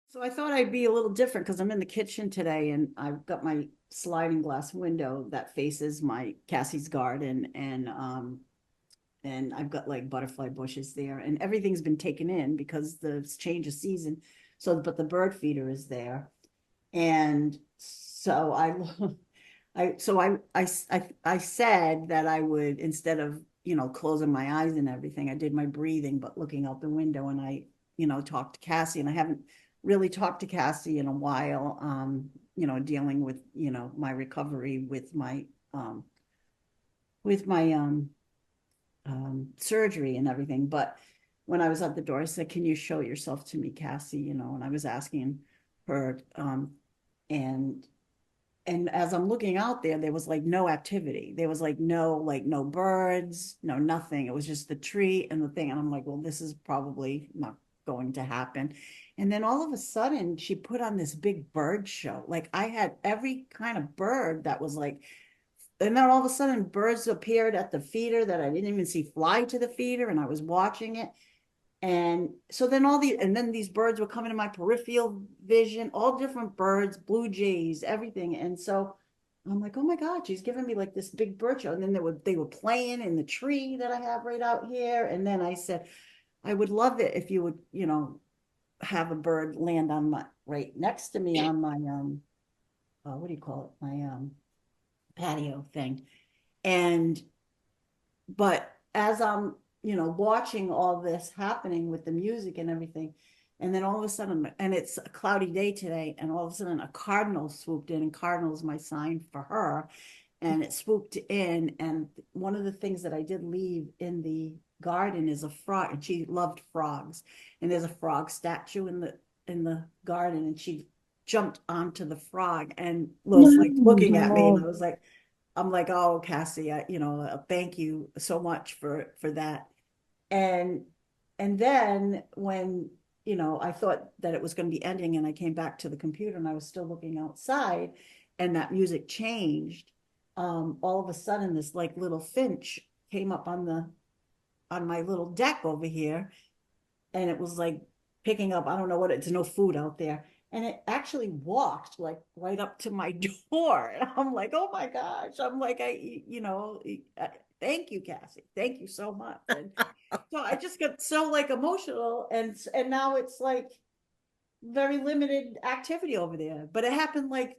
So I thought I'd be a little different because I'm in the kitchen today and I've got my sliding glass window that faces my Cassie's garden and I've got like butterfly bushes there and everything's been taken in because the change of season. So but the bird feeder is there. And so I said that I would, instead of, closing my eyes and everything, I did my breathing, but looking out the window, and talked to Cassie, and I haven't really talked to Cassie in a while, dealing with, my recovery um, with my surgery and everything. But when I was at the door, I said, "Can you show yourself to me, Cassie?" And I was asking her, and as I'm looking out there, there was like no activity. There was like no birds, no nothing. It was just the tree and the thing. And I'm like, well, this is probably not going to happen. And then all of a sudden, she put on this big bird show. Like I had every kind of bird that was like, and then all of a sudden, birds appeared at the feeder that I didn't even see fly to the feeder, and I was watching it. And so then these birds were coming to my peripheral vision, all different birds, blue jays, everything. And so I'm like, oh my God, she's giving me like this big bird show. And then they were playing in the tree that I have right out here. And then I said, I would love it if you would, have a bird land on my right next to me on my what do you call it? My patio thing. And but as I'm, watching all this happening with the music and everything, and then all of a sudden, and it's a cloudy day today, and all of a sudden a cardinal swooped in, and cardinal is my sign for her, and it swooped in, and one of the things that I did leave in the garden is a frog, and she loved frogs, and there's a frog statue in the garden, and she jumped onto the frog and was like looking at me, and I was like, I'm like, oh, Cassie, thank you so much for that. And and then when, I thought that it was going to be ending, and I came back to the computer and I was still looking outside, and that music changed. All of a sudden, this like little finch came up on my little deck over here, and it was like picking up, I don't know what it's no food out there. And it actually walked like right up to my door. And I'm like, oh my gosh. I'm like, thank you, Cassie. Thank you so much. And so I just got so like emotional, and now it's like very limited activity over there. But it happened like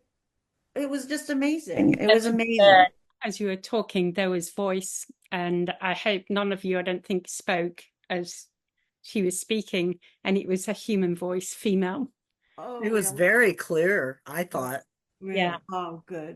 it was just amazing. It was amazing. As you were talking, there was voice, and I hope none of you, I don't think, spoke as she was speaking, and it was a human voice, female. Oh, It was really? very clear, I Oh, thought. Yeah. really? Oh, good.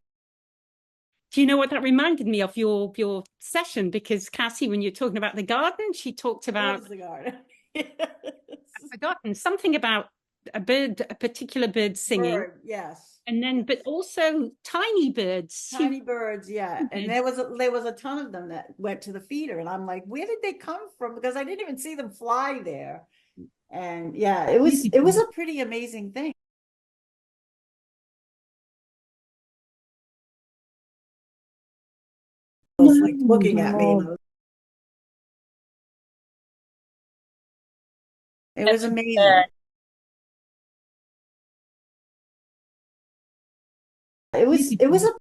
Do you know what that reminded me of your session? Because Cassie, when you're talking about the garden, she talked It about, was the garden. I've forgotten, something about a bird, a particular bird singing, Bird, yes. and then, but Yes. also tiny birds, human Tiny birds, yeah. And birds. there was a ton of them that went to the feeder. And I'm like, where did they come from? Because I didn't even see them fly there. And yeah, it was Beautiful. a pretty amazing thing. I was like looking at me, and it was amazing. It was Beautiful. a